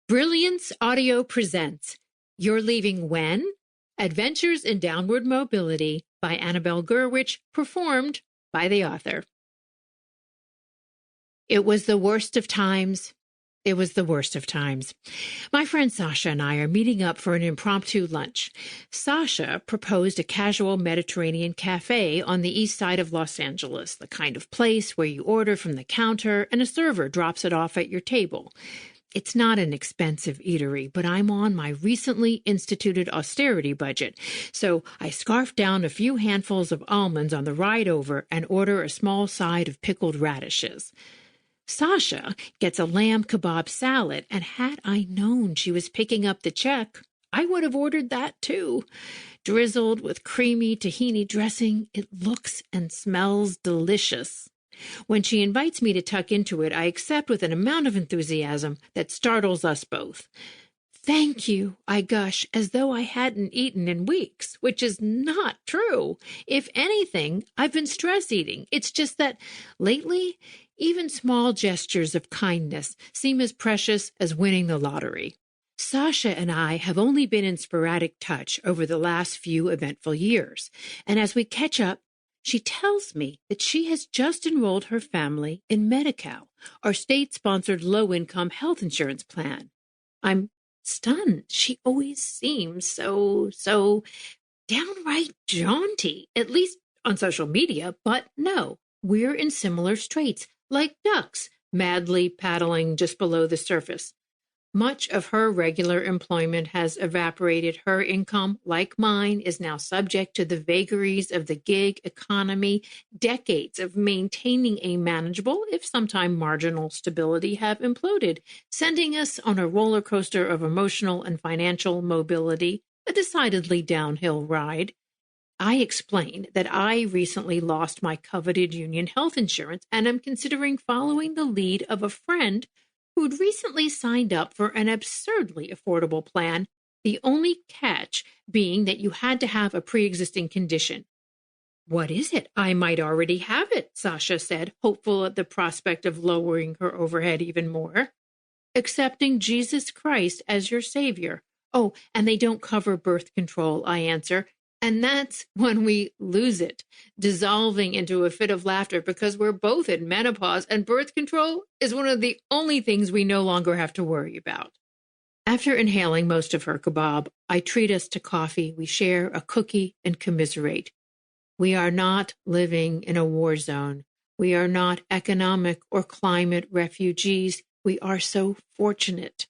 Brilliance Audio presents You're Leaving When? Adventures in Downward Mobility by Annabelle Gurwitch, performed by the author. It was the worst of times. It was the worst of times. My friend Sasha and I are meeting up for an impromptu lunch. Sasha proposed a casual Mediterranean cafe on the east side of Los Angeles, the kind of place where you order from the counter and a server drops it off at your table. It's not an expensive eatery, but I'm on my recently instituted austerity budget, so I scarf down a few handfuls of almonds on the ride over and order a small side of pickled radishes. Sasha gets a lamb kebab salad, and had I known she was picking up the check, I would have ordered that too. Drizzled with creamy tahini dressing, it looks and smells delicious. When she invites me to tuck into it, I accept with an amount of enthusiasm that startles us both. Thank you, I gush, as though I hadn't eaten in weeks, which is not true. If anything, I've been stress eating. It's just that lately, even small gestures of kindness seem as precious as winning the lottery. Sasha and I have only been in sporadic touch over the last few eventful years, and as we catch up, she tells me that she has just enrolled her family in Medi-Cal, our state-sponsored low-income health insurance plan. I'm stunned. She always seems so downright jaunty, at least on social media, but no, we're in similar straits, like ducks, madly paddling just below the surface. Much of her regular employment has evaporated. Her income, like mine, is now subject to the vagaries of the gig economy. Decades of maintaining a manageable, if sometime marginal, stability have imploded, sending us on a roller coaster of emotional and financial mobility, a decidedly downhill ride. I explained that I recently lost my coveted union health insurance and am considering following the lead of a friend who'd recently signed up for an absurdly affordable plan, the only catch being that you had to have a pre-existing condition. What is it? I might already have it, Sasha said, hopeful at the prospect of lowering her overhead even more. Accepting Jesus Christ as your savior. Oh, and they don't cover birth control, I answer. And that's when we lose it, dissolving into a fit of laughter because we're both in menopause and birth control is one of the only things we no longer have to worry about. After inhaling most of her kebab, I treat us to coffee, we share a cookie and commiserate. We are not living in a war zone. We are not economic or climate refugees. We are so fortunate.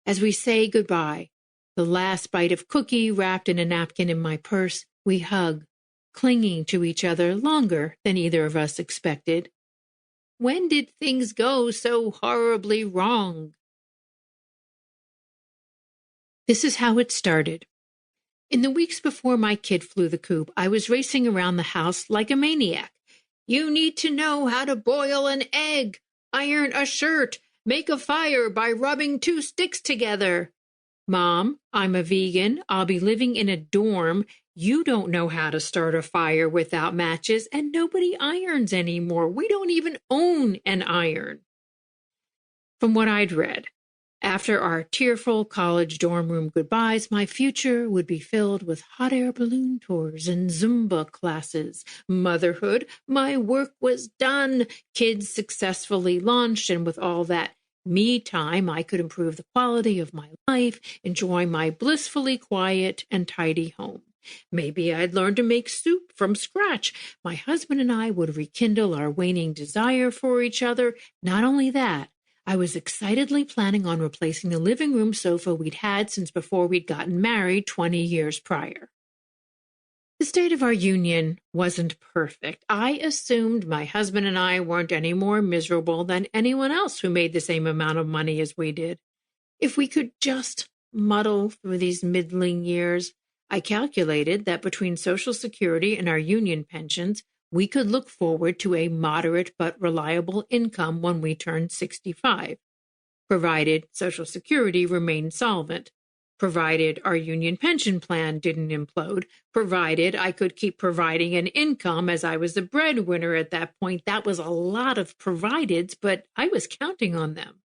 As we say goodbye, the last bite of cookie wrapped in a napkin in my purse, we hug, clinging to each other longer than either of us expected. When did things go so horribly wrong? This is how it started. In the weeks before my kid flew the coop, I was racing around the house like a maniac. You need to know how to boil an egg, iron a shirt, make a fire by rubbing two sticks together. Mom, I'm a vegan. I'll be living in a dorm. You don't know how to start a fire without matches, and nobody irons anymore. We don't even own an iron. From what I'd read, after our tearful college dorm room goodbyes, my future would be filled with hot air balloon tours and Zumba classes. Motherhood, my work was done. Kids successfully launched, and with all that me time, I could improve the quality of my life, enjoy my blissfully quiet and tidy home. Maybe I'd learn to make soup from scratch. My husband and I would rekindle our waning desire for each other. Not only that, I was excitedly planning on replacing the living room sofa we'd had since before we'd gotten married 20 years prior. The state of our union wasn't perfect. I assumed my husband and I weren't any more miserable than anyone else who made the same amount of money as we did. If we could just muddle through these middling years, I calculated that between Social Security and our union pensions, we could look forward to a moderate but reliable income when we turned 65, provided Social Security remained solvent. Provided our union pension plan didn't implode, provided I could keep providing an income as I was the breadwinner at that point. That was a lot of provideds, but I was counting on them.